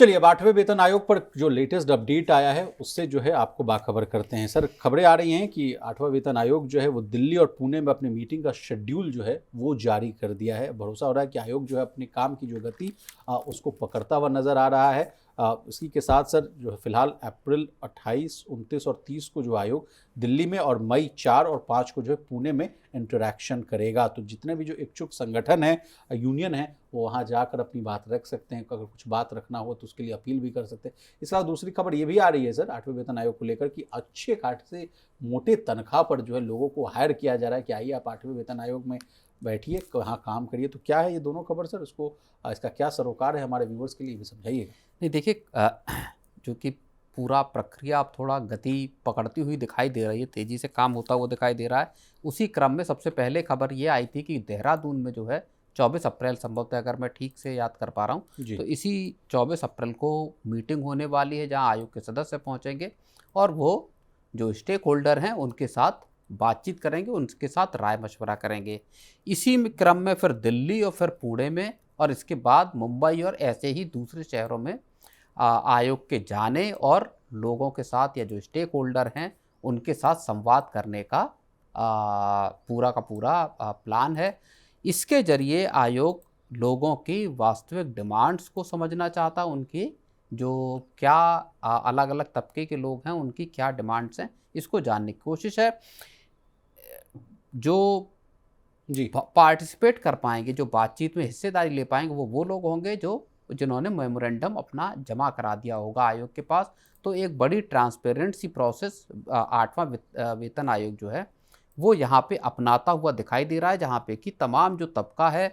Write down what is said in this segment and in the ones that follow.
चलिए, अब 8वें वेतन आयोग पर जो लेटेस्ट अपडेट आया है उससे जो है आपको बाखबर करते हैं। सर, खबरें आ रही हैं कि 8वां वेतन आयोग जो है वो दिल्ली और पुणे में अपनी मीटिंग का शेड्यूल जो है वो जारी कर दिया है। भरोसा हो रहा है कि आयोग जो है अपने काम की जो गति उसको पकड़ता हुआ नज़र आ रहा है। इसी के साथ सर जो है फिलहाल अप्रैल 28, 29 और 30 को जो आयोग दिल्ली में और मई 4 और 5 को जो है पुणे में इंटरैक्शन करेगा। तो जितने भी जो इच्छुक संगठन हैं, यूनियन है, वो वहाँ जाकर अपनी बात रख सकते हैं। अगर कुछ बात रखना हो तो उसके लिए अपील भी कर सकते हैं। इसके अलावा दूसरी खबर ये भी आ रही है सर 8वें वेतन आयोग को लेकर कि अच्छे खासे मोटे तनख्वाह पर जो है लोगों को हायर किया जा रहा है कि आइए आप 8वें वेतन आयोग में बैठिए, वहाँ काम करिए। तो क्या है ये दोनों खबर सर, इसका क्या सरोकार है हमारे व्यूवर्स के लिए भी समझाइएगा। नहीं देखिए, जो कि पूरा प्रक्रिया अब थोड़ा गति पकड़ती हुई दिखाई दे रही है, तेज़ी से काम होता हुआ दिखाई दे रहा है। उसी क्रम में सबसे पहले खबर ये आई थी कि देहरादून में जो है 24 अप्रैल संभवतः, अगर मैं ठीक से याद कर पा रहा हूँ, जी। तो इसी 24 अप्रैल को मीटिंग होने वाली है जहाँ आयोग के सदस्य पहुँचेंगे और वो जो स्टेक होल्डर हैं उनके साथ बातचीत करेंगे, उनके साथ राय मशवरा करेंगे। इसी क्रम में फिर दिल्ली और फिर पुणे में और इसके बाद मुंबई और ऐसे ही दूसरे शहरों में आयोग के जाने और लोगों के साथ या जो स्टेक होल्डर हैं उनके साथ संवाद करने का पूरा का पूरा प्लान है। इसके जरिए आयोग लोगों की वास्तविक डिमांड्स को समझना चाहता, उनकी जो क्या अलग अलग तबके के लोग हैं उनकी क्या डिमांड्स हैं, इसको जानने की कोशिश है। जो जी। पार्टिसिपेट कर पाएंगे, जो बातचीत में हिस्सेदारी ले पाएंगे, वो लोग होंगे जिन्होंने मेमोरेंडम अपना जमा करा दिया होगा आयोग के पास। तो एक बड़ी ट्रांसपेरेंट सी प्रोसेस 8वां वेतन आयोग जो है वो यहाँ पे अपनाता हुआ दिखाई दे रहा है, जहाँ पे कि तमाम जो तबका है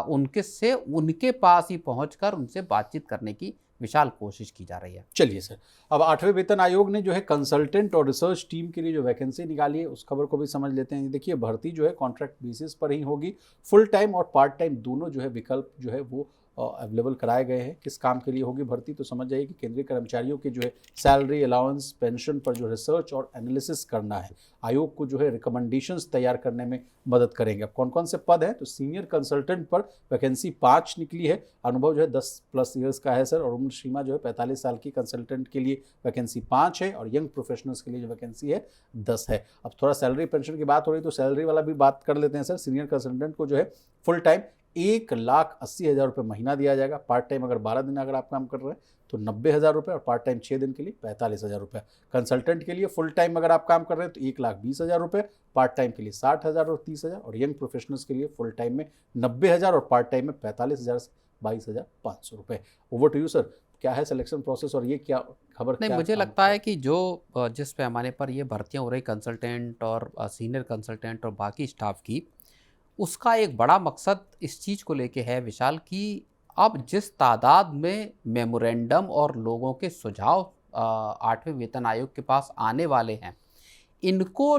उनके पास ही पहुँचकर उनसे बातचीत करने की विशाल कोशिश की जा रही है। चलिए सर, अब 8वें वेतन आयोग ने जो है कंसल्टेंट और रिसर्च टीम के लिए जो वैकेंसी निकाली है उस खबर को भी समझ लेते हैं। देखिए, भर्ती जो है कॉन्ट्रैक्ट बेसिस पर ही होगी। फुल टाइम और पार्ट टाइम दोनों जो है विकल्प जो है वो अवेलेबल कराए गए हैं। किस काम के लिए होगी भर्ती, तो समझ जाइए कि केंद्रीय कर्मचारियों के जो है सैलरी, अलाउंस, पेंशन पर जो रिसर्च और एनालिसिस करना है। आयोग को जो है रिकमेंडेशंस तैयार करने में मदद करेंगे। अब कौन कौन से पद हैं, तो सीनियर कंसल्टेंट पर वैकेंसी 5 निकली है। अनुभव जो है 10+ ईयर्स का है सर, और उम्र सीमा जो है 45 साल की कंसल्टेंट के लिए वैकेंसी 5 है और यंग प्रोफेशनल्स के लिए जो वैकेंसी है 10 है। अब थोड़ा सैलरी पेंशन की बात हो रही तो सैलरी वाला भी बात कर लेते हैं सर। सीनियर कंसल्टेंट को जो है फुल टाइम 1,80,000 रुपये महीना दिया जाएगा। पार्ट टाइम अगर 12 दिन अगर आप काम कर रहे हैं तो 90,000 रुपये, और पार्ट टाइम 6 दिन के लिए 45,000 रुपये। कंसल्टेंट के लिए फुल टाइम अगर आप काम कर रहे हैं तो 1,20,000 रुपये, पार्ट टाइम के लिए 60,000 और 30,000, और यंग प्रोफेशनल्स के लिए फुल टाइम में 90,000 और पार्ट टाइम में 45,000 से 22,500 रुपये। ओवर टू यू सर, क्या है सिलेक्शन प्रोसेस और ये क्या खबर नहीं, क्या मुझे काम लगता है कि जो जिस पैमाने पर ये भर्तियां हो रही कंसल्टेंट और सीनियर कंसल्टेंट और बाकी स्टाफ की, उसका एक बड़ा मकसद इस चीज़ को लेके है विशाल कि अब जिस तादाद में मेमोरेंडम और लोगों के सुझाव 8वें वेतन आयोग के पास आने वाले हैं, इनको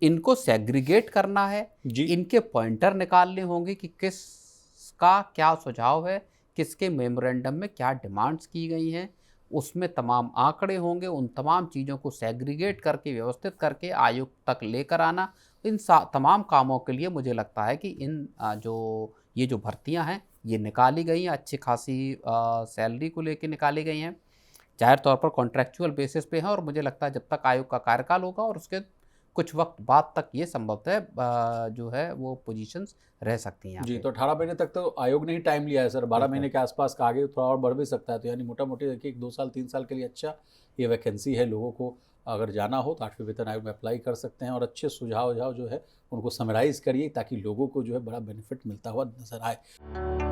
इनको सेग्रीगेट करना है। जी। इनके पॉइंटर निकालने होंगे कि किसका क्या सुझाव है, किसके मेमोरेंडम में क्या डिमांड्स की गई हैं, उसमें तमाम आंकड़े होंगे। उन तमाम चीज़ों को सेग्रीगेट करके व्यवस्थित करके आयोग तक लेकर आना, तमाम कामों के लिए मुझे लगता है कि ये जो भर्तियां हैं ये निकाली गई हैं, अच्छी खासी सैलरी को लेके निकाली गई हैं, जाहिर तौर पर कॉन्ट्रैक्चुअल बेसिस पे है। और मुझे लगता है जब तक आयोग का कार्यकाल होगा और उसके कुछ वक्त बाद तक ये संभवतः जो है वो पोजीशंस रह सकती हैं यहाँ जी, पे। तो 18 महीने तक तो आयोग ने ही टाइम लिया है सर। 12 बिल्कुल। महीने के आसपास का, आगे थोड़ा और बढ़ भी सकता है। तो यानी मोटा मोटी देखिए 2 साल 3 साल के लिए अच्छा ये वैकेंसी है। लोगों को अगर जाना हो तो 8वें वेतन आयोग में अप्लाई कर सकते हैं, और अच्छे सुझाव जो है उनको समराइज़ करिए ताकि लोगों को जो है बड़ा बेनिफिट मिलता हुआ नजर आए।